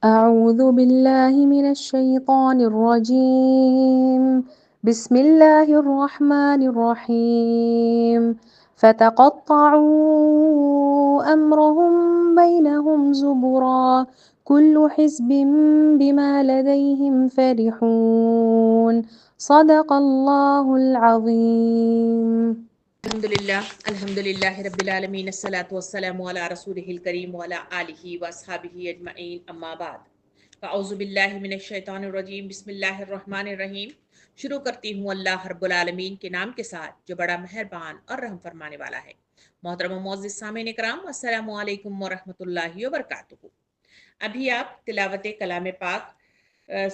أعوذ بالله من الشيطان الرجيم. بسم الله الرحمن الرحيم. فتقطعوا أمرهم بينهم زبرا كل حزب بما لديهم فرحون. صدق الله العظيم. الحمد للہ رب العالمین، الصلاۃ والسلام علی رسولہ الکریم وعلی آلہ واصحابہ اجمعین، اما بعد فاعوذ باللہ من الشیطان الرجیم، بسم اللہ الرحمن الرحیم۔ شروع کرتی ہوں اللہ رب العالمین کے نام کے ساتھ جو بڑا مہربان اور رحم فرمانے والا ہے۔ محترم و معزز سامعین کرام، السلام علیکم ورحمۃ اللہ وبرکاتہ۔ ابھی آپ تلاوت کلام پاک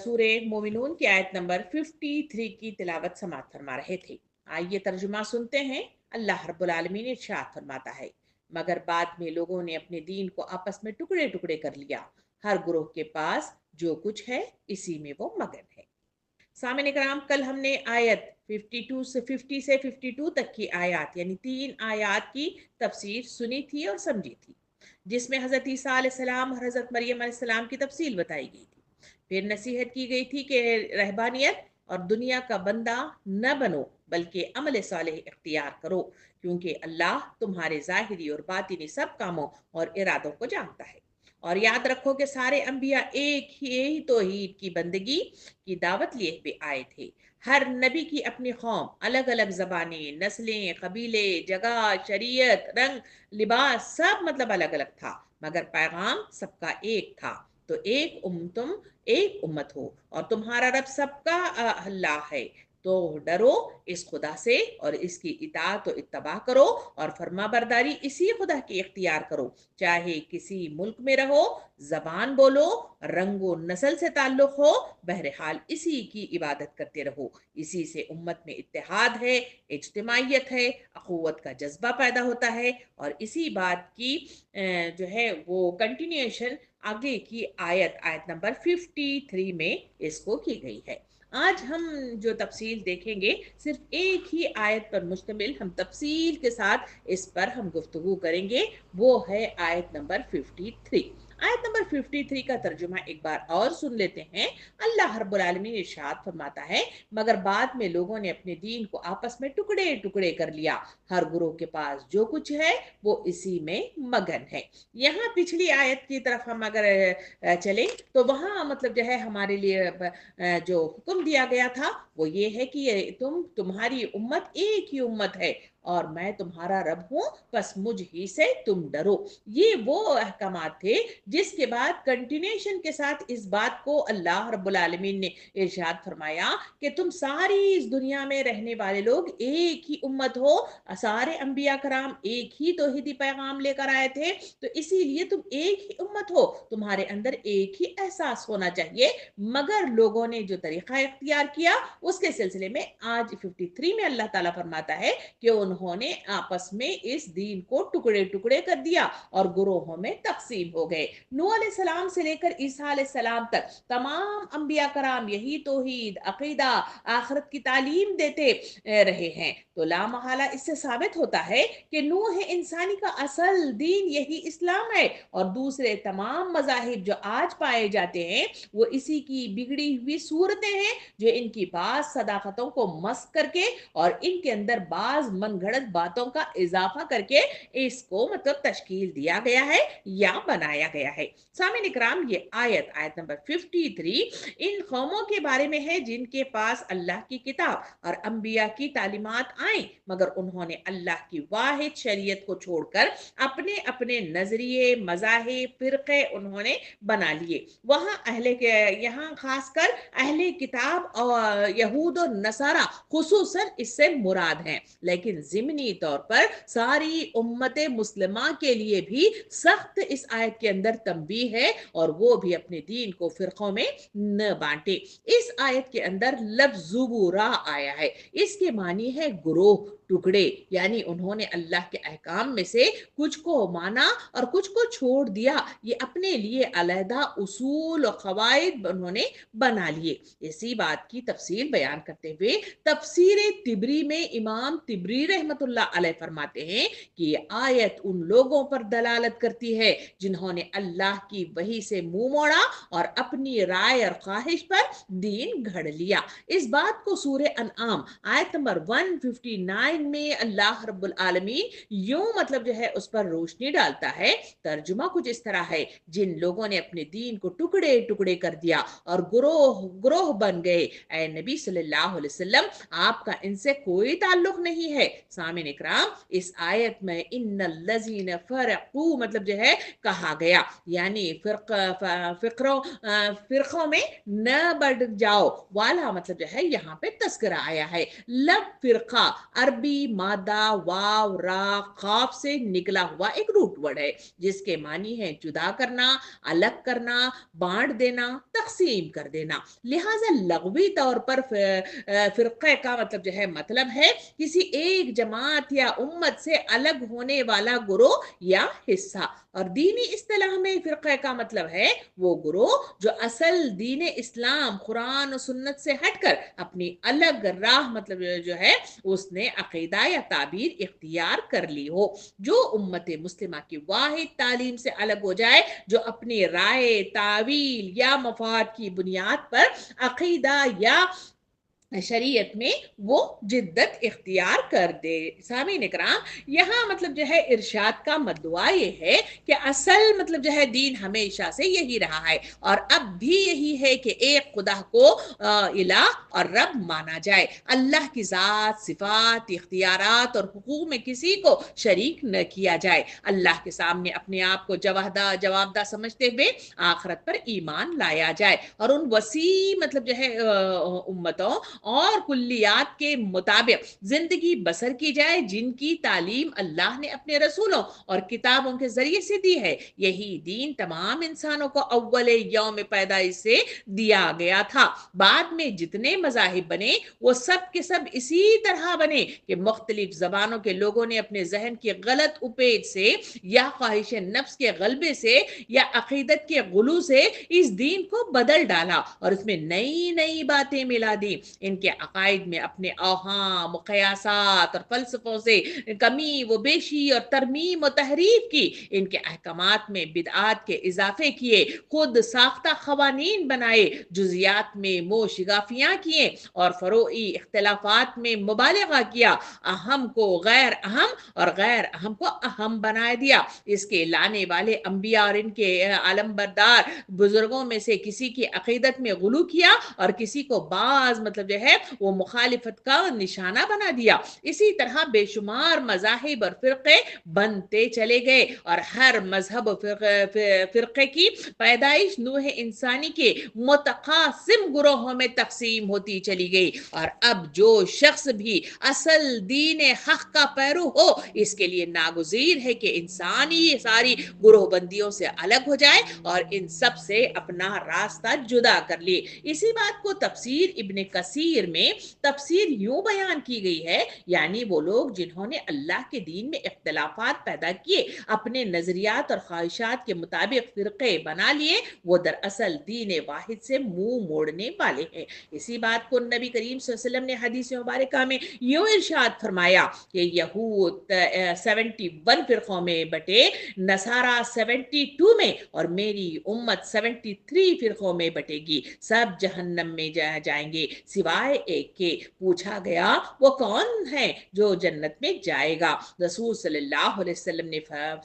سورہ مومنون کی آیت نمبر 53 کی تلاوت سماعت فرما رہے تھے۔ آئیے ترجمہ سنتے ہیں۔ اللہ رب العالمین ارشاد فرماتا ہے، مگر بعد میں لوگوں نے اپنے دین کو آپس میں ٹکڑے ٹکڑے کر لیا، ہر گروہ کے پاس جو کچھ ہے اسی میں وہ مگن ہے۔ سامعین کرام، کل ہم نے آیت 50 سے 52 تک کی آیات یعنی 3 آیات کی تفسیر سنی تھی اور سمجھی تھی، جس میں حضرت عیسیٰ علیہ السلام اور حضرت مریم علیہ السلام کی تفصیل بتائی گئی تھی۔ پھر نصیحت کی گئی تھی کہ رہبانیت اور دنیا کا بندہ نہ بنو بلکہ عمل صالح اختیار کرو، کیونکہ اللہ تمہارے ظاہری اور باطنی سب کاموں اور ارادوں کو جانتا ہے۔ اور یاد رکھو کہ سارے انبیاء ایک ہی توحید کی بندگی کی دعوت لیے ہوئے آئے تھے۔ ہر نبی کی اپنی قوم، الگ الگ زبانیں، نسلیں، قبیلے، جگہ، شریعت، رنگ، لباس، سب مطلب الگ الگ تھا، مگر پیغام سب کا ایک تھا۔ تو تم ایک امت ہو اور تمہارا رب سب کا اللہ ہے، تو ڈرو اس خدا سے اور اس کی اطاعت و اتباع کرو اور فرما برداری اسی خدا کی اختیار کرو، چاہے کسی ملک میں رہو، زبان بولو، رنگ و نسل سے تعلق ہو، بہرحال اسی کی عبادت کرتے رہو۔ اسی سے امت میں اتحاد ہے، اجتماعیت ہے، اخوت کا جذبہ پیدا ہوتا ہے، اور اسی بات کی جو ہے وہ کنٹینیوشن آگے کی آیت نمبر 53 میں اس کو کی گئی ہے۔ آج ہم جو تفصیل دیکھیں گے صرف ایک ہی آیت پر مشتمل، ہم تفصیل کے ساتھ اس پر ہم گفتگو کریں گے، وہ ہے آیت نمبر 53۔ آیت نمبر 53 کا ترجمہ ایک بار اور سن لیتے ہیں۔ اللہ رب العالمین ارشاد فرماتا ہے، مگر بعد میں لوگوں نے اپنے دین کو آپس میں ٹکڑے ٹکڑے کر لیا، ہر گروہ کے پاس جو کچھ ہے وہ اسی میں مگن ہے۔ یہاں پچھلی آیت کی طرف ہم اگر چلیں تو وہاں مطلب جو ہے ہمارے لیے جو حکم دیا گیا تھا وہ یہ ہے کہ تمہاری امت ایک ہی امت ہے اور میں تمہارا رب ہوں، بس مجھ ہی سے تم ڈرو۔ یہ وہ احکامات تھے جس کے بعد کنٹینیوشن کے ساتھ اس بات کو اللہ رب العالمین نے ارشاد فرمایا کہ تم ساری اس دنیا میں رہنے والے لوگ ایک ہی امت ہو، سارے انبیاء کرام ایک ہی توحیدی پیغام لے کر آئے تھے، تو اسی لیے تم ایک ہی امت ہو، تمہارے اندر ایک ہی احساس ہونا چاہیے۔ مگر لوگوں نے جو طریقہ اختیار کیا اس کے سلسلے میں آج 53 میں اللہ تعالیٰ فرماتا ہے کہ انہوں نے آپس میں اس دین کو ٹکڑے ٹکڑے کر دیا اور گروہوں میں تقسیم ہو گئے۔ نوح علیہ السلام سے لے کر عیسیٰ علیہ السلام تک تمام انبیاء کرام یہی توحید، عقیدہ، آخرت کی تعلیم دیتے رہے ہیں، تو لا محالہ اس سے ثابت ہوتا ہے کہ نوح انسانی کا اصل دین یہی اسلام ہے، اور دوسرے تمام مذاہب جو آج پائے جاتے ہیں وہ اسی کی بگڑی ہوئی صورتیں ہیں، جو ان کی بعض صداقتوں کو مسخ کر کے اور ان کے اندر بعض من گھڑت باتوں کا اضافہ کر کے اس کو مطلب تشکیل دیا گیا ہے یا بنایا گیا ہے۔ سامعین اکرام، یہ آیت نمبر 53 ان قوموں کے بارے میں ہے جن کے پاس اللہ کی کتاب اور انبیاء کی تعلیمات آئیں، مگر انہوں نے اللہ کی واحد شریعت کو چھوڑ کر اپنے اپنے نظریے، مذاہب، فرقے انہوں نے بنا لیے۔ یہاں خاص کر اہل کتاب اور یہود و نصارہ خصوصاً اس سے مراد ہیں، لیکن ضمنی طور پر ساری امت مسلمہ کے لیے بھی سخت اس آیت کے اندر تنبیہ ہے، اور وہ بھی اپنے دین کو فرقوں میں نہ بانٹے۔ اس آیت کے اندر لفظ زبورہ آیا ہے، اس کے معنی ہے گروہ، ٹکڑے، یعنی انہوں نے اللہ کے احکام میں سے کچھ کو مانا اور کچھ کو چھوڑ دیا، یہ اپنے لیے علیحدہ اصول اور قواعد انہوں نے بنا لیے۔ اسی بات کی تفصیل بیان کرتے ہوئے تفسیر تبری میں امام تبری رحمت اللہ علیہ فرماتے ہیں کہ یہ آیت ان لوگوں پر دلالت کرتی ہے جنہوں نے اللہ کی وحی سے منہ موڑا اور اپنی رائے اور خواہش پر دین گھڑ لیا۔ اس بات کو سورہ انعام آیت نمبر 159 میں اللہ رب العالمین یوں مطلب جو ہے اس پر روشنی ڈالتا ہے۔ ترجمہ کچھ اس طرح ہے، جن لوگوں نے اپنے دین کو ٹکڑے ٹکڑے کر دیا اور گروہ گروہ بن گئے، اے نبی صلی اللہ علیہ وسلم آپ کا ان سے کوئی تعلق نہیں ہے۔ سامعین اکرام، اس آیت میں ان الذین فرقوا مطلب جو ہے کہا گیا، یعنی فرقوں میں نہ بڑھ جاؤ والا مطلب جو ہے یہاں پہ تذکرہ آیا ہے۔ لب فرقہ عربی مادہ واو را قاف سے نکلا ہوا ایک روٹ ورڈ ہے جس کے معنی ہے جدا کرنا، الگ کرنا، بانٹ دینا، تقسیم کر دینا۔ لہٰذا لغوی طور پر فرقے کا مطلب جو ہے مطلب ہے کسی ایک جماعت یا امت سے الگ ہونے والا گروہ یا حصہ، اور دینی اصطلاح میں فرقے کا مطلب ہے وہ گروہ جو اصل دین اسلام قرآن و سنت سے ہٹ کر اپنی الگ راہ مطلب جو ہے اس نے عقیدہ یا تعبیر اختیار کر لی ہو، جو امت مسلمہ کی واحد تعلیم سے الگ ہو جائے، جو اپنی رائے، تعویل یا مفاد کی بنیاد پر عقیدہ یا شریعت میں وہ جدت اختیار کر دے۔ سامعین اکرام، یہاں مطلب جو ہے ارشاد کا مدعا یہ ہے کہ اصل مطلب جو ہے دین ہمیشہ سے یہی رہا ہے اور اب بھی یہی ہے کہ ایک خدا کو الہ اور رب مانا جائے، اللہ کی ذات، صفات، اختیارات اور حقوق میں کسی کو شریک نہ کیا جائے، اللہ کے سامنے اپنے آپ کو جوابدہ سمجھتے ہوئے آخرت پر ایمان لایا جائے اور ان وسیع مطلب جو ہے امتوں اور کلیات کے مطابق زندگی بسر کی جائے جن کی تعلیم اللہ نے اپنے رسولوں اور کتابوں کے ذریعے سے دی ہے۔ یہی دین تمام انسانوں کو اول یوم پیدائش سے دیا گیا تھا۔ بعد میں جتنے مذاہب بنے وہ سب کے سب اسی طرح بنے کہ مختلف زبانوں کے لوگوں نے اپنے ذہن کی غلط اپیج سے یا خواہش نفس کے غلبے سے یا عقیدت کے غلو سے اس دین کو بدل ڈالا اور اس میں نئی نئی باتیں ملا دی۔ ان کے عقائد میں اپنے اوہام، قیاسات اور فلسفوں سے کمی و بیشی اور ترمیم و تحریف کی، ان کے احکامات میں بدعات کے اضافے کیے، خود ساختہ قوانین بنائے، جزیات میں مو شگافیاں کیے اور فروعی اختلافات میں مبالغہ کیا، اہم کو غیر اہم اور غیر اہم کو اہم بنا دیا۔ اس کے لانے والے انبیاء اور ان کے علم بردار بزرگوں میں سے کسی کی عقیدت میں غلو کیا اور کسی کو بعض مطلب جو ہے وہ مخالفت کا نشانہ بنا دیا۔ اسی طرح بے شمار مذاہب اور فرقے بنتے چلے گئے اور ہر مذہب و فرقے کی پیدائش نوح انسانی کے متقاسم گروہوں میں تقسیم ہوتی چلی گئی، اور اب جو شخص بھی اصل دین حق کا پیرو ہو اس کے لیے ناگزیر ہے کہ انسانی ساری گروہ بندیوں سے الگ ہو جائے اور ان سب سے اپنا راستہ جدا کر لے۔ اسی بات کو تفسیر ابن کثیر میں تفسیر یوں بیان کی گئی ہے، یعنی وہ لوگ جنہوں نے اللہ کے دین میں اختلافات پیدا کیے، اپنے نظریات اور خواہشات کے مطابق فرقے بنا لیے، وہ دراصل دین واحد سے منہ موڑنے والے ہیں۔ اسی بات کو نبی کریم صلی اللہ علیہ وسلم نے حدیث مبارکہ میں یوں ارشاد فرمایا کہ یہود 71 فرقوں میں بٹے، نصارہ 72 میں اور میری امت 73 فرقوں میں بٹے گی، سب جہنم میں جائیں گے سوائے ایک کے۔ پوچھا گیا وہ کون ہے جو جنت میں جائے گا؟ رسول صلی اللہ علیہ وسلم نے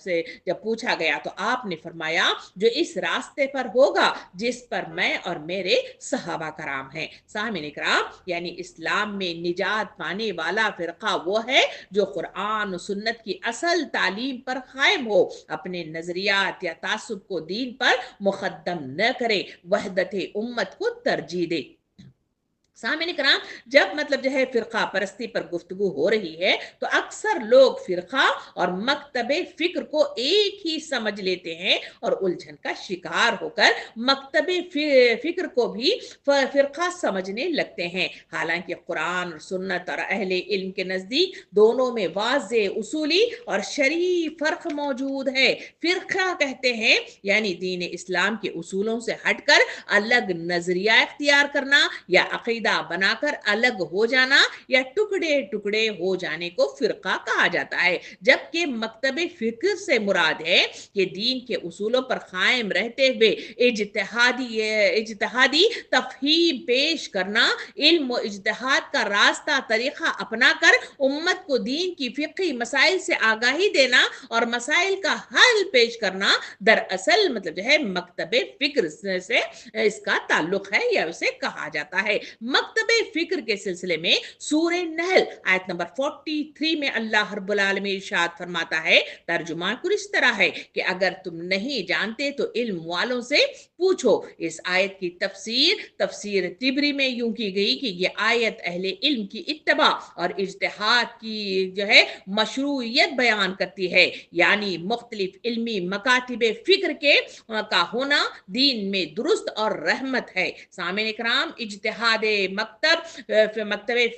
سے جب پوچھا گیا تو آپ نے فرمایا جو اس راستے پر ہوگا جس پر میں اور میرے صحابہ کرام ہیں۔ سامعین اکرام، یعنی اسلام میں نجات پانے والا فرقہ وہ ہے جو قرآن و سنت کی اصل تعلیم پر قائم ہو، اپنے نظریات یا تعصب کو دین پر مقدم نہ کرے، وحدت امت کو ترجیح دے، سامعین کرام، جب مطلب جو ہے فرقہ پرستی پر گفتگو ہو رہی ہے تو اکثر لوگ فرقہ اور مکتب فکر کو ایک ہی سمجھ لیتے ہیں اور الجھن کا شکار ہو کر مکتب فکر کو بھی فرقہ سمجھنے لگتے ہیں، حالانکہ قرآن اور سنت اور اہل علم کے نزدیک دونوں میں واضح اصولی اور شرعی فرق موجود ہے۔ فرقہ کہتے ہیں یعنی دین اسلام کے اصولوں سے ہٹ کر الگ نظریہ اختیار کرنا یا عقیدہ بنا کر الگ ہو جانا یا ٹکڑے ٹکڑے ہو جانے کو فرقہ کہا جاتا ہے، جبکہ مکتب فکر سے مراد ہے کہ دین کے اصولوں پر قائم رہتے ہوئے اجتہادی تفہیم پیش کرنا، علم و اجتہاد کا راستہ طریقہ اپنا کر امت کو دین کی فقہی مسائل سے آگاہی دینا اور مسائل کا حل پیش کرنا دراصل مطلب جو ہے مکتب فکر سے اس کا تعلق ہے یا اسے کہا جاتا ہے۔ مکتب فکر کے سلسلے میں سورہ نحل آیت نمبر 43 میں اللہ رب العالمین ارشاد فرماتا ہے، ترجمہ کچھ اس طرح ہے کہ اگر تم نہیں جانتے تو علم والوں سے پوچھو۔ اس آیت کی تفسیر طبری میں یوں کی گئی کہ یہ آیت اہل علم کی اتباع اور اجتہاد کی جو ہے مشروعیت بیان کرتی ہے، یعنی مختلف علمی مکاتب فکر کا ہونا دین میں درست اور رحمت ہے۔ سامعین کرام، اجتہاد مکتب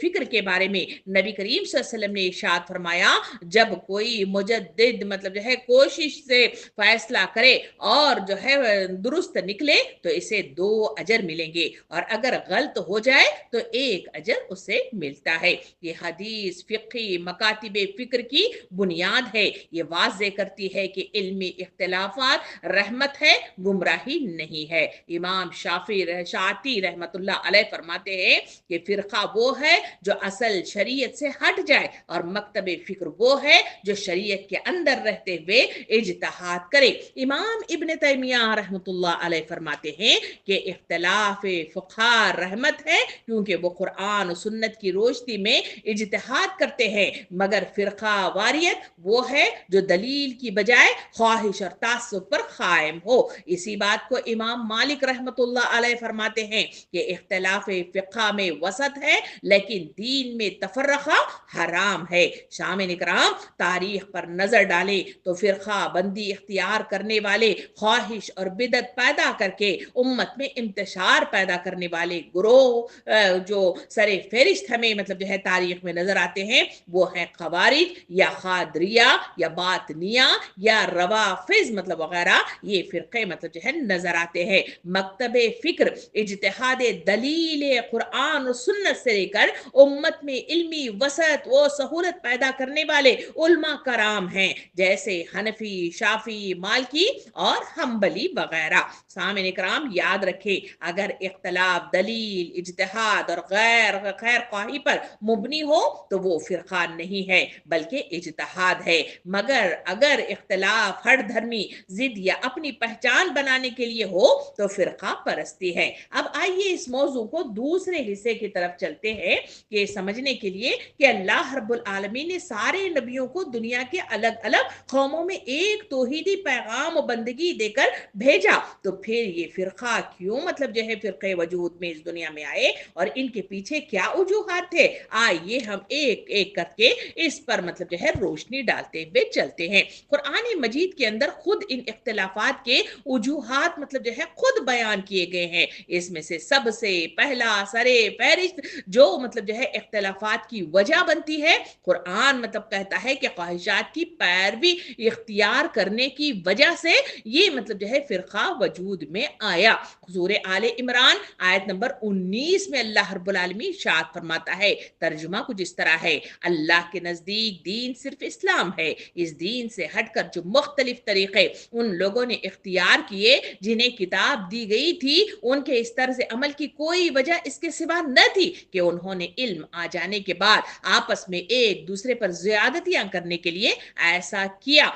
فکر کے بارے میں نبی کریم صلی اللہ علیہ وسلم نے ارشاد فرمایا، جب کوئی مجدد مطلب جو ہے کوشش سے فیصلہ کرے اور جو ہے درست نکلے تو اسے 2 اجر ملیں گے، اور اگر غلط ہو جائے تو 1 اجر اسے ملتا ہے۔ یہ حدیث فقہی مکاتب فکر کی بنیاد ہے، یہ واضح کرتی ہے کہ علمی اختلافات رحمت ہے، گمراہی نہیں ہے۔ امام شاطی رحمت اللہ علیہ فرماتے ہیں کہ فرقہ وہ ہے جو اصل شریعت سے ہٹ جائے اور مکتب فکر وہ ہے جو شریعت کے اندر رہتے ہوئے اجتہاد کرے۔ امام ابن تیمیہ رحمت اللہ علیہ فرماتے ہیں کہ اختلاف فقہا رحمت ہے کیونکہ وہ قرآن و سنت کی روشنی میں اجتہاد کرتے ہیں، مگر فرقہ واریت وہ ہے جو دلیل کی بجائے خواہش اور تعصب پر قائم ہو۔ اسی بات کو امام مالک رحمت اللہ علیہ فرماتے ہیں کہ اختلاف فقہ میں وسط ہے لیکن دین میں تفرقہ حرام ہے۔ سامعین کرام، تاریخ پر نظر ڈالیں تو فرقہ بندی اختیار کرنے والے، خواہش اور بدعت پیدا کر کے امت میں انتشار پیدا کرنے والے گروہ جو سر فہرست ہمیں مطلب جو ہے تاریخ میں نظر آتے ہیں وہ ہیں خوارج یا قادریہ یا باطنیہ یا روافض مطلب وغیرہ، یہ فرقے مطلب جو ہے نظر آتے ہیں۔ مکتب فکر اجتہاد دلیل قرآن و سنت سے لے کر امت میں علمی وسعت و سہولت پیدا کرنے والے علماء کرام ہیں، جیسے حنفی، شافعی، مالکی اور حنبلی وغیرہ۔ سامعین کرام، یاد رکھیں اگر اختلاف دلیل، اجتہاد اور خیر خواہی پر مبنی ہو تو وہ فرقہ نہیں ہے بلکہ اجتہاد ہے، مگر اگر اختلاف ہر دھرمی ضد یا اپنی پہچان بنانے کے لیے ہو تو فرقہ پرستی ہے۔ اب آئیے اس موضوع کو دوسرے حصے کی طرف چلتے ہیں کہ سمجھنے کے لیے کہ اللہ رب العالمین نے سارے نبیوں کو دنیا کے الگ الگ قوموں میں ایک توحیدی پیغام و بندگی دے کر بھیجا، تو پھر یہ فرقہ کیوں مطلب جو ہے فرقے وجود میں اس دنیا میں آئے اور ان کے پیچھے کیا وجوہات تھے؟ آئیے ہم ایک ایک کر کے اس پر مطلب جو ہے روشنی ڈالتے ہوئے چلتے ہیں۔ قرآن مجید کے اندر خود ان اختلافات کے وجوہات مطلب جو ہے خود بیان کیے گئے ہیں۔ اس میں سے سب سے پہلا سرے فہرست جو مطلب جو ہے اختلافات کی وجہ بنتی ہے، قرآن مطلب کہتا ہے کہ خواہشات کی پیروی اختیار کرنے کی وجہ سے یہ مطلب جو ہے فرقہ وجود میں آیا۔ سورہ آل عمران آیت نمبر 19 میں اللہ رب العالمین ارشاد فرماتا ہے، ترجمہ کچھ اس طرح ہے، اللہ کے نزدیک دین صرف اسلام ہے، اس دین سے ہٹ کر جو مختلف طریقے ان لوگوں نے اختیار کیے جنہیں کتاب دی گئی تھی، ان کے اس طرز عمل کی کوئی وجہ اس کے سوا نہ تھی کہ انہوں نے علم آ جانے کے بعد آپس میں ایک دوسرے پر زیادتیاں کرنے کے لیے ایسا کیا،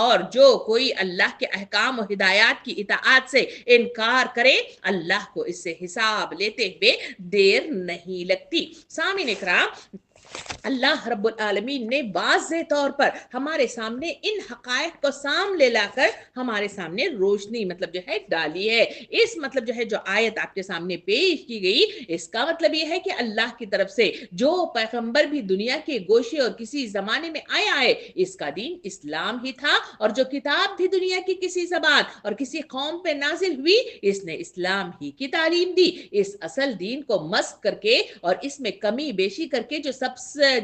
اور جو کوئی اللہ کے احکام و ہدایات کی اطاعت سے انکار کرے اللہ کو اس سے حساب لیتے ہوئے دیر نہیں لگتی۔ سامعین اکرام، اللہ رب العالمین نے واضح طور پر ہمارے سامنے ان حقائق کو سامنے لا کر ہمارے سامنے روشنی مطلب جو ہے ڈالی ہے. اس مطلب جو ہے جو آیت آپ کے سامنے پیش کی گئی، اس کا مطلب یہ ہے کہ اللہ کی طرف سے جو پیغمبر بھی دنیا کے گوشے اور کسی زمانے میں آیا ہے، اس کا دین اسلام ہی تھا، اور جو کتاب بھی دنیا کی کسی زبان اور کسی قوم پہ نازل ہوئی، اس نے اسلام ہی کی تعلیم دی. اس اصل دین کو مسخ کر کے اور اس میں کمی بیشی کر کے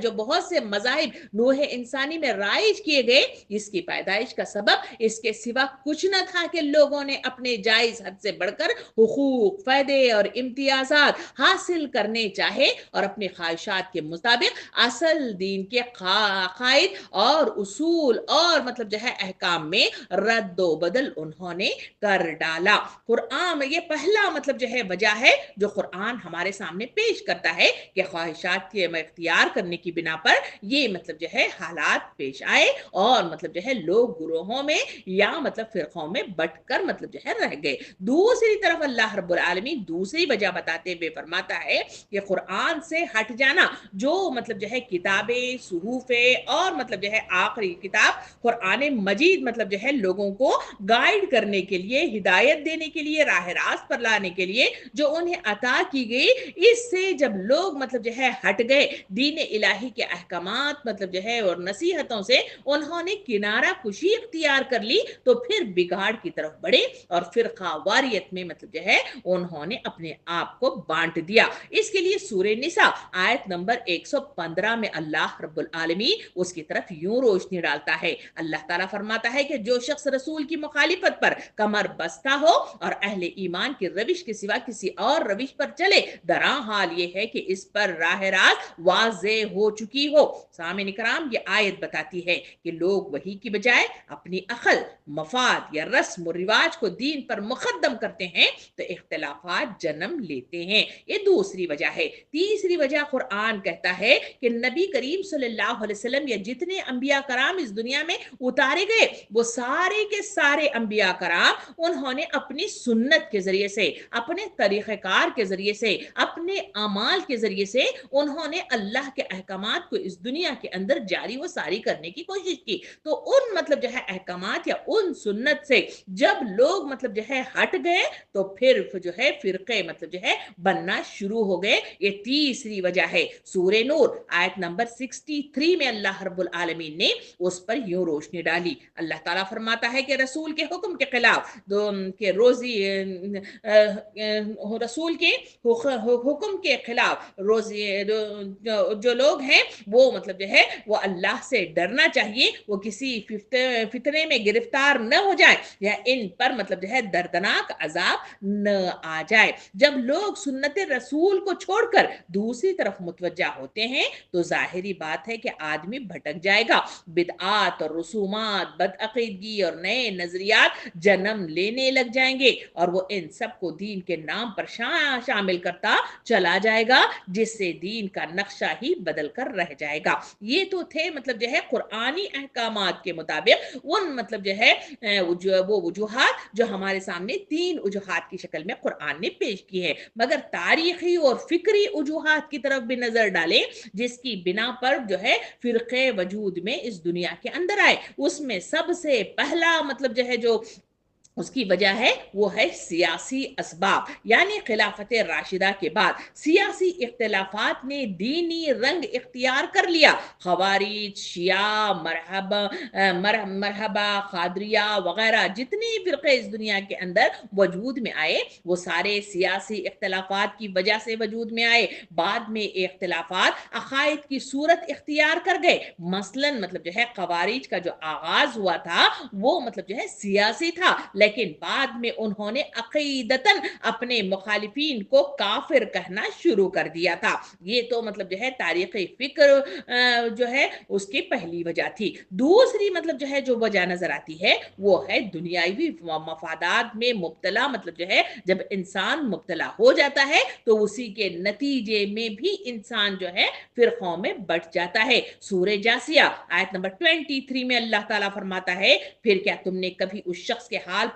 جو بہت سے مذاہب نوح انسانی میں رائج کیے گئے، اس کی پیدائش کا سبب اس کے سوا کچھ نہ تھا کہ لوگوں نے اپنے جائز حد سے بڑھ کر حقوق، فائدے اور امتیازات حاصل کرنے چاہے اور اپنی خواہشات کے مطابق اصل دین کے عقائد اور اصول اور مطلب جو ہے احکام میں رد و بدل انہوں نے کر ڈالا. قرآن میں یہ پہلا مطلب جو ہے وجہ ہے جو قرآن ہمارے سامنے پیش کرتا ہے کہ خواہشات کے اختیار کرنے کی بنا پر یہ مطلب جو ہے حالات پیش آئے اور مطلب جو ہے لوگ گروہوں میں یا مطلب فرقوں میں بٹ کر مطلب جو ہے رہ گئے. دوسری طرف اللہ رب العالمین دوسری وجہ بتاتے ہوئے فرماتا ہے کہ قرآن سے ہٹ جانا، جو مطلب جو ہے کتابیں، صحوفیں اور مطلب جو ہے آخری کتاب قرآن مجید مطلب جو ہے لوگوں کو گائیڈ کرنے کے لیے، ہدایت دینے کے لیے، راہ راست پر لانے کے لیے جو انہیں عطا کی گئی، اس سے جب لوگ مطلب جو ہے ہٹ گئے دین الہی کے احکامات مطلب جو ہے اور نصیحتوں سے، انہوں نے کنارہ کشی اختیار کر لی تو پھر بگاڑ کی طرف بڑھے اور فرقہ واریت میں مطلب جو ہے انہوں نے اپنے آپ کو بانٹ دیا. اس کے لیے سورہ نساء آیت نمبر 115 میں اللہ رب العالمین اس کی طرف یوں روشنی ڈالتا ہے. اللہ تعالیٰ فرماتا ہے کہ جو شخص رسول کی مخالفت پر کمر بستہ ہو اور اہل ایمان کی روش کے سوا کسی اور روش پر چلے، درا حال یہ ہے کہ اس پر راہ راست واضح ہو چکی ہو. سامعین کرام، یہ آیت بتاتی ہے کہ لوگ وحی کی بجائے اپنی عقل، مفاد یا رسم و رواج کو دین پر مقدم کرتے ہیں تو اختلافات جنم لیتے ہیں. یہ دوسری وجہ ہے. تیسری وجہ قرآن کہتا ہے کہ نبی کریم صلی اللہ علیہ وسلم یا جتنے انبیاء کرام اس دنیا میں اتارے گئے، وہ سارے کے سارے انبیاء کرام انہوں نے اپنی سنت کے ذریعے سے، اپنے طریقہ کار کے ذریعے سے، اپنے اعمال کے ذریعے سے انہوں نے اللہ کے احکامات کو اس دنیا کے اندر جاری و ساری کرنے کی کوشش کی. تو ان مطلب جو ہے احکامات یا ان سنت سے جب لوگ مطلب جو ہے ہٹ گئے تو پھر جو ہے فرقے مطلب جو ہے بننا شروع ہو گئے. یہ تیسری وجہ ہے. سورہ نور آیت نمبر 63 میں اللہ رب العالمین نے اس پر یوں روشنی ڈالی. اللہ تعالیٰ فرماتا ہے کہ رسول کے حکم کے خلاف رسول کے حکم کے خلاف روزی جو لوگ ہیں وہ مطلب جو ہے وہ اللہ سے ڈرنا چاہیے، وہ کسی فتنے میں گرفتار نہ ہو جائے یا ان پر مطلب جو ہے دردناک عذاب نہ آ جائے. جب لوگ سنت رسول کو چھوڑ کر دوسری طرف متوجہ ہوتے ہیں تو ظاہری بات ہے کہ آدمی بھٹک جائے گا، بدعات اور رسومات، بدعقیدگی اور نئے نظریات جنم لینے لگ جائیں گے اور وہ ان سب کو دین کے نام پر شامل کرتا چلا جائے گا، جس سے دین کا نقشہ ہی بدل کر رہ جائے گا. یہ تو تھے مطلب جو ہے قرآنی احکامات کے مطابق ان مطلب جو ہے وہ وجوہات جو ہمارے سامنے تین وجوہات کی شکل میں قرآن نے پیش کی ہے. مگر تاریخی اور فکری وجوہات کی طرف بھی نظر ڈالیں جس کی بنا پر جو ہے فرقے وجود میں اس دنیا کے اندر آئے، اس میں سب سے پہلا مطلب جو ہے جو اس کی وجہ ہے وہ ہے سیاسی اسباب. یعنی خلافت راشدہ کے بعد سیاسی اختلافات نے دینی رنگ اختیار کر لیا. خوارج، شیعہ، مرحبا، قادریہ وغیرہ جتنے فرقے اس دنیا کے اندر وجود میں آئے وہ سارے سیاسی اختلافات کی وجہ سے وجود میں آئے. بعد میں اختلافات عقائد کی صورت اختیار کر گئے. مثلا مطلب جو ہے خوارج کا جو آغاز ہوا تھا وہ مطلب جو ہے سیاسی تھا، لیکن بعد میں انہوں نے عقیدتاً اپنے مخالفین کو کافر کہنا شروع کر دیا تھا. یہ تو مطلب جو ہے تاریخی فکر جو ہے اس کی پہلی وجہ تھی. دوسری مطلب جو ہے جو وجہ نظر آتی ہے وہ ہے دنیاوی مفادات میں مبتلا. مطلب جو ہے جب انسان مبتلا ہو جاتا ہے تو اسی کے نتیجے میں بھی انسان جو ہے فرقوں میں بٹ جاتا ہے. سورہ جاسیہ آیت نمبر 23 میں اللہ تعالیٰ فرماتا ہے پھر کیا تم نے کبھی اس شخص کے حال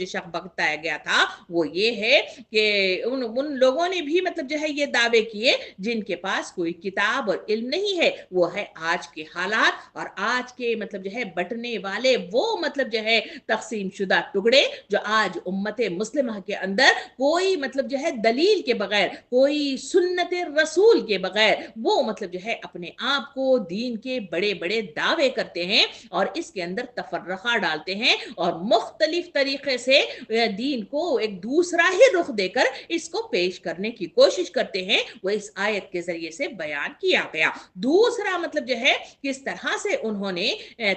جو شک بتایا گیا تھا وہ یہ ہے کہ ان لوگوں نے بھی مطلب جو ہے یہ دعوے کیے جن کے پاس کوئی کتاب اور علم نہیں ہے، وہ ہے آج کے حالات اور آج کے مطلب جو ہے بٹنے والے وہ مطلب جو ہے تقسیم شدہ ٹکڑے جو آج امت مسلمہ کے اندر کوئی مطلب جو ہے دلیل کے بغیر، کوئی سنت رسول کے بغیر وہ مطلب جو ہے اپنے آپ کو دین کے بڑے بڑے دعوے کرتے ہیں اور اس کے اندر تفرقہ ڈالتے ہیں اور مختلف طریقے سے دین کو ایک دوسرا ہی رخ دے کر اس کو پیش کرنے کی کوشش کرتے ہیں، وہ اس آیت کے ذریعے سے بیان کیا گیا۔ دوسرا مطلب جو ہے کس طرح سے انہوں نے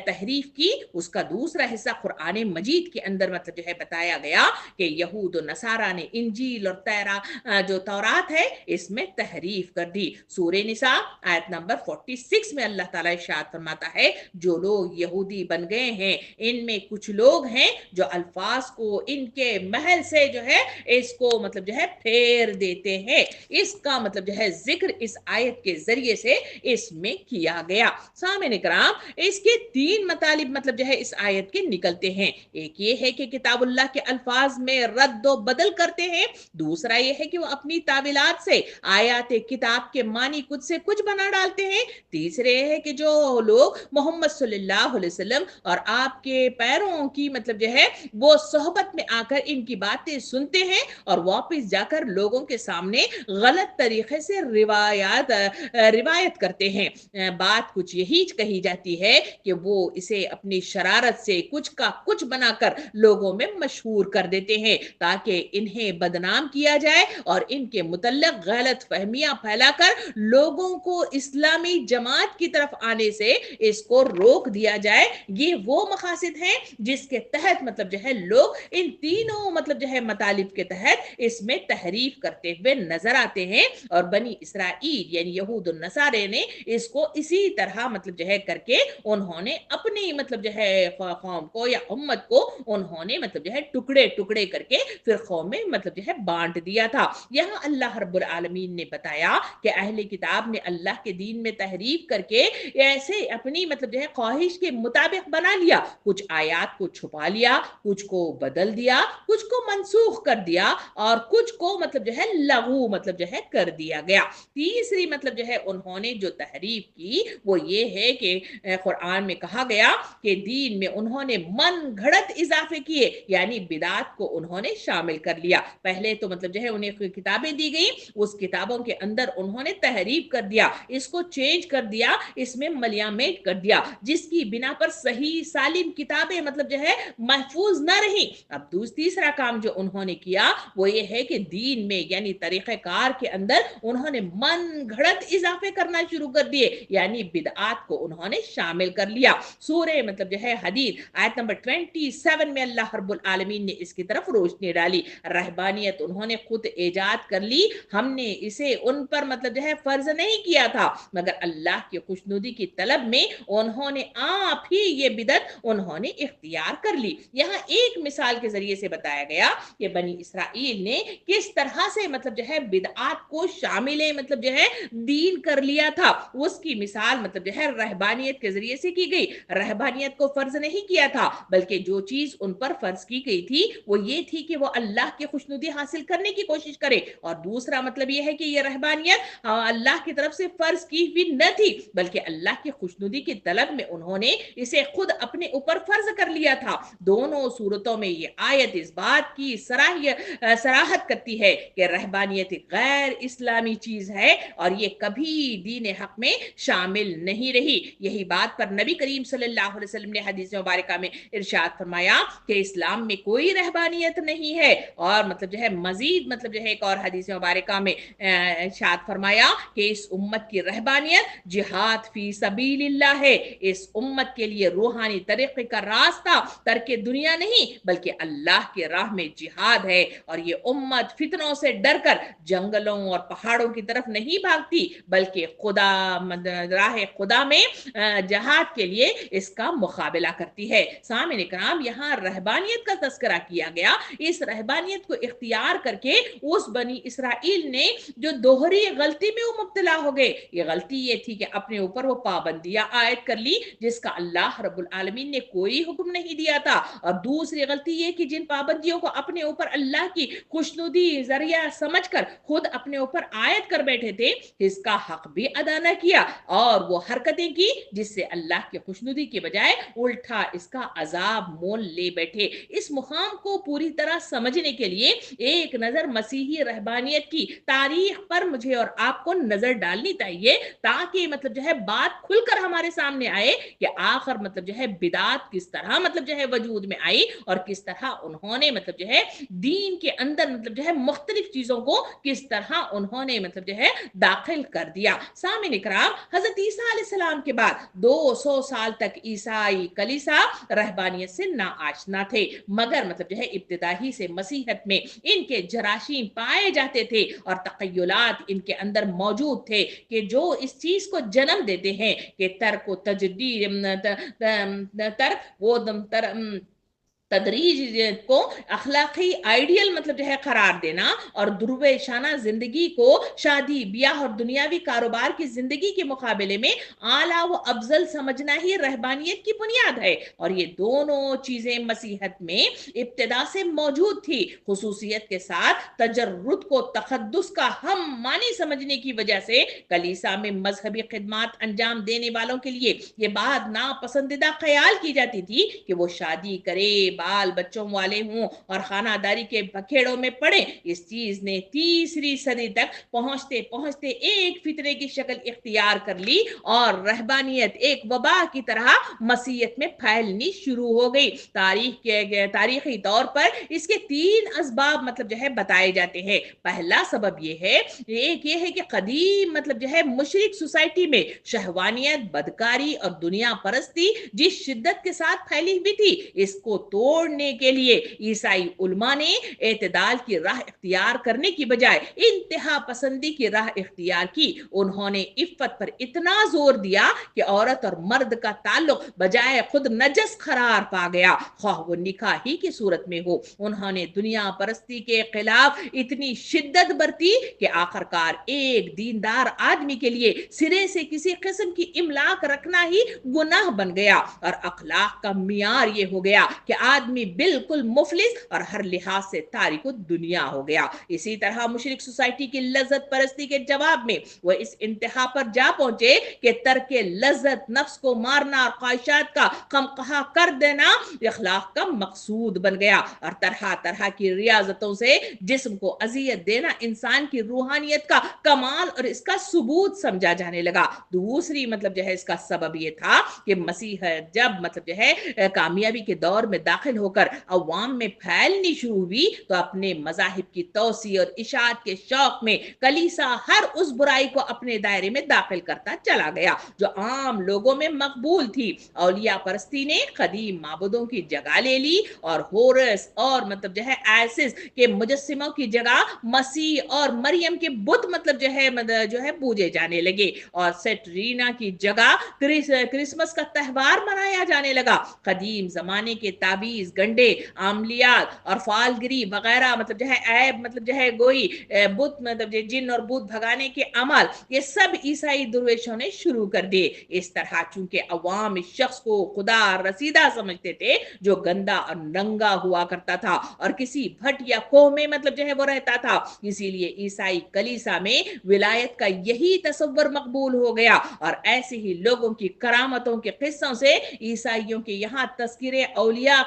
تحریف کی، اس کا دوسرا حصہ قرآن مجید کے اندر مطلب جو ہے بتایا گیا کہ یہود و نصارہ نے انجیل اور جو تورات ہے اس میں تحریف کر دی۔ سورہ نساء آیت نمبر 46 میں اللہ تعالیٰ ارشاد فرماتا ہے جو لوگ یہودی بن گئے ہیں ان میں کچھ لوگ ہیں جو الفاظ کو ان کے محل سے جو ہے اس کو مطلب جو ہے پھیر دیتے ہیں۔ اس کا مطلب جو ہے ذکر اس آیت کے ذریعے سے اس میں کیا گیا۔ سامعین کرام، اس کے تین مطالب مطلب جو ہے اس آیت کے نکلتے ہیں۔ ایک یہ ہے کہ کتاب اللہ کے الفاظ میں رد و بدل کرتے ہیں، دوسرا یہ ہے کہ وہ اپنی تعویلات سے آیات کتاب کے معنی کچھ سے کچھ بنا ڈالتے ہیں، تیسرے یہ ہے کہ جو لوگ محمد صلی اللہ علیہ وسلم اور آپ کے پیروں کی مطلب جو ہے وہ صحبت میں آ کر ان کی باتیں سنتے ہیں اور واپس جا کر لوگوں کے سامنے غلط طریقے سے روایت کرتے ہیں۔ بات کچھ یہی کہی جاتی ہے کہ وہ اسے اپنی شرارت سے کچھ کا کچھ بنا کر لوگوں میں مشہور کر دیتے ہیں تاکہ انہیں بدنام کیا جائے اور ان کے متعلق غلط فہمیاں پھیلا کر لوگوں کو اسلامی جماعت کی طرف آنے سے اس کو روک دیا جائے۔ یہ وہ مقاصد ہیں جس کے تحت مطلب جو ہے لوگ ان تینوں مطلب جو ہے مطالب کے تحت اس میں تحریف کرتے ہوئے نظر آتے ہیں، اور بنی اسرائیل یعنی یہود النصارے نے اس کو اسی طرح مطلب جو ہے کر کے انہوں نے اپنی مطلب جو ہے قوم کو یا امت کو انہوں نے مطلب جو ہے ٹکڑے ٹکڑے کر کے فرقوں میں مطلب جو ہے بانٹ دیا تھا۔ یہاں اللہ رب العالمین نے بتایا کہ اہل کتاب نے اللہ کے دین میں تحریف کر کے ایسے اپنی مطلب جو ہے خواہش کے مطابق بنا لیا، کچھ آیات کو چھپا لیا، کچھ کو بدل دیا، کچھ کو منسوخ کر دیا اور کچھ کو مطلب جو ہے لغو مطلب جو ہے کر دیا گیا۔ تیسری مطلب جو ہے انہوں نے جو تحریف کی وہ یہ ہے کہ قرآن میں کہا گیا کہ دین میں انہوں نے من گھڑت اضافے کیے، یعنی بدعات کو انہوں نے شامل کر لیا۔ پہلے تو مطلب جو ہے انہیں کتابیں دی گئی، اس کتابوں کے اندر انہوں نے تحریف کر دیا، اس کو چینج کر دیا، اس میں ملیامٹ کر دیا، جس کی بنا پر صحیح سالم کتابیں مطلب جو ہے محفوظ نہ رہی۔ اب تیسرا کام جو انہوں نے کیا وہ یہ ہے کہ دین میں یعنی طریقہ کار کے اندر انہوں نے من گھڑت اضافے کرنا شروع کر دیے، یعنی بدعات کو انہوں نے شامل کر لیا۔ سورہ مطلب جو ہے حدید آیت نمبر 27 میں اللہ رب العالمین نے اس کی طرف روشنی ڈالی۔ رہبانیت انہوں نے خود ایجاد کر لی، ہم نے اسے ان پر مطلب جو ہے فرض نہیں کیا تھا، مگر اللہ کی خوشنودی کی طلب میں انہوں نے آپ ہی یہ بدعت انہوں نے اختیار کر لی۔ یہاں ایک مثال کے ذریعے سے بتایا گیا کہ بنی اسرائیل نے کس طرح سے مطلب جو ہے بدعات کو شامل مطلب جو ہے دین کر لیا تھا، اس کی مثال مطلب جو ہے رہبانیت کے ذریعے سے کی گئی۔ رہبانیت کو فرض نہیں کیا تھا، بلکہ جو چیز ان پر فرض کی گئی تھی وہ یہ تھی کہ وہ اللہ کی خوشنودی حاصل کرنے کی کوشش کرے، اور دوسرا مطلب یہ ہے کہ یہ رہبانیت اللہ کی طرف سے فرض کی ہوئی نہ تھی، بلکہ اللہ کی خوشنودی کی طلب میں انہوں نے اسے خود اپنے اوپر فرض کر لیا تھا۔ دونوں صورتوں میں یہ آیت اس بات کی صراحت کرتی ہے کہ رہبانیت غیر اسلامی چیز ہے اور یہ کبھی دین حق میں شامل نہیں رہی۔ یہی بات پر نبی کریم صلی اللہ علیہ وسلم نے حدیث مبارکہ میں ارشاد فرمایا کہ اسلام میں کوئی رہبانیت نہیں ہے، اور مطلب جو ہے مزید مطلب جو ہے ایک اور حدیث مبارکہ میں ارشاد فرمایا کہ اس امت کی رہبانیت جہاد فی سبیل اللہ ہے، اس امت کے لیے روحانی طریقے کا راستہ ترک دنیا نہیں بلکہ اللہ کی راہ میں جہاد ہے، اور یہ امت فتنوں سے ڈر کر جنگلوں اور پہاڑوں کی طرف نہیں بھاگتی بلکہ راہ خدا میں جہاد کے لیے اس کا مقابلہ کرتی ہے۔ سامعین اکرام، یہاں رہبانیت کا تذکرہ کیا گیا۔ اس رہبانیت کو اختیار کر کے اس بنی اسرائیل نے جو دوہری غلطی میں وہ مبتلا ہو گئے، یہ غلطی یہ تھی کہ اپنے اوپر وہ پابندیاں عائد کر لی جس کا اللہ رب العالمین نے کوئی حکم نہیں دیا تھا، اور دوسری غلطی ہے کہ جن پابندیوں کو اپنے اوپر اللہ کی خوشنودی ذریعہ سمجھ کر خود اپنے اوپر عائد کر بیٹھے تھے، اس کا حق بھی ادا نہ کیا اور وہ حرکتیں کی جس سے اللہ کی خوشنودی کے بجائے الٹا اس کا عذاب مول لے بیٹھے۔ اس مقام کو پوری طرح سمجھنے کے لیے ایک نظر مسیحی رہبانیت کی تاریخ پر مجھے اور آپ کو نظر ڈالنی چاہیے، تاکہ مطلب جو ہے بات کھل کر ہمارے سامنے آئے کہ آخر مطلب جو ہے بدعات کس طرح مطلب جو ہے وجود میں آئی اور کس طرح انہوں نے مطلب جو ہے دین کے اندر مطلب جو ہے مختلف چیزوں کو کس طرح انہوں نے مطلب جو ہے داخل کر دیا۔ سامعین اکرام، حضرت عیسیٰ علیہ السلام کے بعد 200 سال تک عیسائی کلیسا رہبانیت سے ناآشنا تھے، مگر مطلب جو ہے ابتدائی سے مسیحیت میں ان کے جراثیم پائے جاتے تھے اور تخیلات ان کے اندر موجود تھے کہ جو اس چیز کو جنم دیتے ہیں کہ ترک و تجدید تدریج کو اخلاقی آئیڈیل مطلب جو ہے قرار دینا اور درویشانہ زندگی کو شادی بیاہ اور دنیاوی کاروبار کی زندگی کے مقابلے میں اعلیٰ و افضل سمجھنا ہی رہبانیت کی بنیاد ہے، اور یہ دونوں چیزیں مسیحیت میں ابتدا سے موجود تھی، خصوصیت کے ساتھ تجرد کو تقدس کا ہم معنی سمجھنے کی وجہ سے کلیسا میں مذہبی خدمات انجام دینے والوں کے لیے یہ بات ناپسندیدہ خیال کی جاتی تھی کہ وہ شادی کرے، بال بچوں والے ہوں اور خانہ داری کے بکھیڑوں میں پڑے۔ اس چیز نے 3 صدی تک پہنچتے پہنچتے ایک فطرے کی شکل اختیار کر لی اور رہبانیت ایک وبا کی طرح مسیحیت میں پھیلنی شروع ہو گئی۔ تاریخی طور پر اس کے 3 اسباب مطلب جو ہے بتائے جاتے ہیں۔ پہلا سبب یہ ہے کہ قدیم مطلب جو ہے مشرک سوسائٹی میں شہوانیت، بدکاری اور دنیا پرستی جس شدت کے ساتھ پھیلی ہوئی تھی، اس کو توڑنے کے لیے عیسائی علماء نے اعتدال کی راہ اختیار کرنے کی بجائے انتہا پسندی کی راہ اختیار کی۔ انہوں نے عفت پر اتنا زور دیا کہ عورت اور مرد کا تعلق بجائے خود نجس قرار پا گیا، خواہ وہ نکاح ہی کی صورت میں ہو۔ انہوں نے دنیا پرستی کے خلاف اتنی شدت برتی کہ آخرکار ایک دیندار آدمی کے لیے سرے سے کسی قسم کی املاک رکھنا ہی گناہ بن گیا اور اخلاق کا معیار یہ ہو گیا کہ آدمی بالکل مفلس اور ہر لحاظ سے تارک دنیا ہو گیا۔ اسی طرح مشرک سوسائٹی کی لذت پرستی کے جواب میں وہ اس انتہا پر جا پہنچے کہ ترک لذت، نفس کو مارنا اور خواہشات کا خمخواہ کر دینا اخلاق کا مقصود بن گیا، اور طرح طرح کی ریاضتوں سے جسم کو اذیت دینا انسان کی روحانیت کا کمال اور اس کا ثبوت سمجھا جانے لگا۔ دوسری مطلب جو ہے اس کا سبب یہ تھا کہ مسیح جب مطلب جو ہے کامیابی کے دور میں داخل ہو کر عوام میں پھیلنی شروع ہوئی تو اپنے مذاہب کی توسیع اور اشاعت کے شوق میں کلیسا ہر اس برائی کو اپنے دائرے میں داخل کرتا چلا گیا جو عام لوگوں میں مقبول تھی۔ اولیاء پرستی نے قدیم معبودوں کی جگہ لے لی اور ہورس اور مطلب جو ہے ایسس کے مجسموں کی جگہ مسیح اور مریم کے بت مطلب جو ہے پوجے جانے لگے، اور سیٹرینا کی جگہ کرسمس کا تہوار منایا جانے لگا۔ قدیم زمانے کے تعویذ، گنڈے، عملیات اور فالگری وغیرہ مطلب جو ہے عیب مطلب جو ہے گوئی، بت مطلب جن اور بت بھگانے کے عمل، یہ سب عیسائی درویشوں نے شروع کر دیے۔ اس طرح چونکہ عوام اس شخص کو خدا رسیدہ سمجھتے تھے جو گندا اور ننگا ہوا کرتا تھا اور کسی بھٹ یا کوہ میں مطلب جو ہے وہ رہتا تھا، اسی لیے عیسائی کلیسا میں ولایت کا یہی تصور مقبول ہو گیا، اور ایسے ہی لوگوں کی کرامتوں کے قصوں سے عیسائیوں کے یہاں تذکرے اولیاء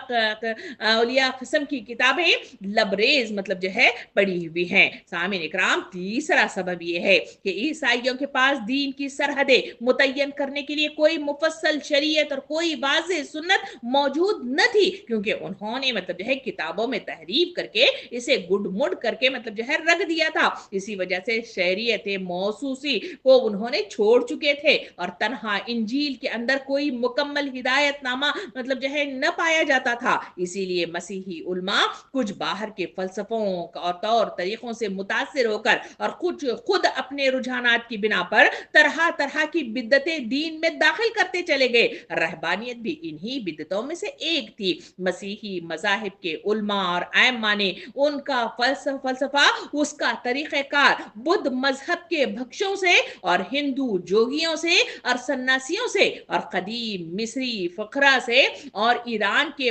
قسم کی کتابیں لبریز مطلب جو ہے پڑی ہوئی ہیں۔ سامعین اکرام، تیسرا سبب یہ ہے کہ عیسائیوں کے پاس دین کی سرحدیں متعین کرنے کے لیے کوئی مفصل شریعت اور کوئی واضح سنت موجود نہ تھی، کیونکہ انہوں نے مطلب جو ہے کتابوں میں تحریف کر کے اسے گڈ مڈ کر کے مطلب جو ہے رکھ دیا تھا۔ اسی وجہ سے شریعت موصوصی کو انہوں نے چھوڑ چکے تھے اور تنہا انجیل کے اندر کوئی مکمل ہدایت نامہ مطلب جو ہے نہ پایا جاتا تھا۔ اسی لیے مسیحی علماء کچھ باہر کے فلسفوں اور طور طریقوں سے متاثر ہو کر اور کچھ خود اپنے رجحانات کی بنا پر طرح طرح کی بدعتیں دین میں داخل کرتے چلے گئے۔ رہبانیت بھی انہی بدعتوں میں سے ایک تھی۔ مسیحی مذاہب کے علماء اور ائمہ نے ان کا فلسفہ، اس کا طریقہ کار بدھ مذہب کے بھکشوں سے اور ہندو جوگیوں سے اور سناسیوں سے اور قدیم مصری فقراء سے اور ایران کے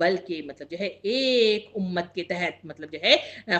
بلکہ مطلب جو ہے ایک امت کے تحت مطلب جو ہے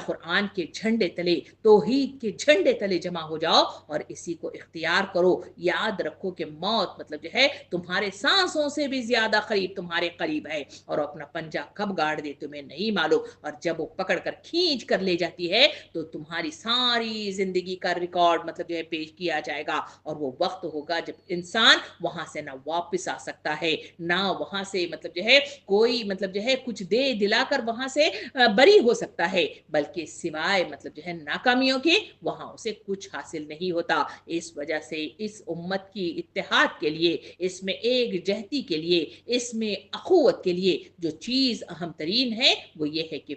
قرآن کے جھنڈے تلے، توحید کے جھنڈے تلے جمع ہو جاؤ اور اسی کو اختیار کرو۔ یاد رکھو کہ موت مطلب جو ہے تمہارے سانسوں سے بھی زیادہ تمہارے قریب ہے، اور اپنا پنجہ کب گاڑ دے تمہیں نہیں معلوم، اور جب وہ پکڑ کر کھینچ کر لے جاتی ہے تو تمہاری ساری زندگی کا ریکارڈ مطلب جو ہے پیش کیا جائے گا، اور وہ وقت ہوگا جب انسان وہاں سے نہ واپس آ سکتا ہے، نہ وہاں سے مطلب جو ہے کوئی مطلب جو ہے کچھ دے دلا کر وہاں سے بری ہو سکتا ہے، بلکہ سوائے مطلب جو ہے ناکامیوں کے وہاں اسے کچھ حاصل نہیں ہوتا۔ اس وجہ سے اس امت کی اتحاد کے لیے، اس میں ایک جہتی کے لیے، اس میں اخوت کے لیے جو چیز اہم ترین ہے وہ یہ ہے کہ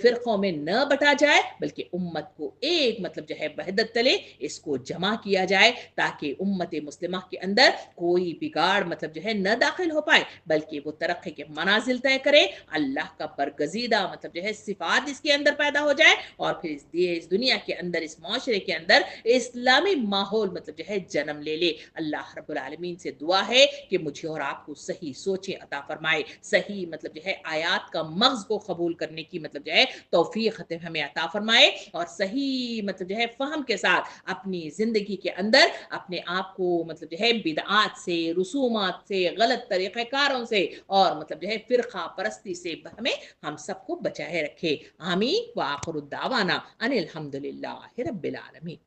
فرقوں میں نہ بٹا جائے، بلکہ امت کو ایک مطلب جو ہے وحدت تلے اس کو جمع کیا جائے، تاکہ امت مسلمہ کے اندر کوئی بگاڑ مطلب جو ہے نہ داخل ہو پائے، بلکہ وہ ترقی کے منازل طے کرے، اللہ کا برگزیدہ مطلب جو ہے صفات اس کے اندر پیدا ہو جائے، اور پھر اس دنیا کے اندر، اس معاشرے کے اندر اسلامی ماحول مطلب جو ہے جنم لے لے۔ اللہ رب العالمین سے دعا ہے کہ مجھے اور آپ کو صحیح سوچیں عطا فرمائے، صحیح مطلب جو ہے آیات کا مغز کو قبول کرنے کی مطلب جو ہے توفیق ہمیں عطا فرمائے، اور صحیح مطلب جو ہے فہم کے ساتھ اپنی زندگی کے اندر اپنے آپ کو مطلب جو ہے بدعات سے، رسومات سے، غلط طریقہ کاروں سے، اور مطلب جو ہے فرقہ پرستی سے ہمیں ہم سب کو بچائے رکھے۔ آمین وآخر الدعوانا ان الحمدللہ رب العالمین۔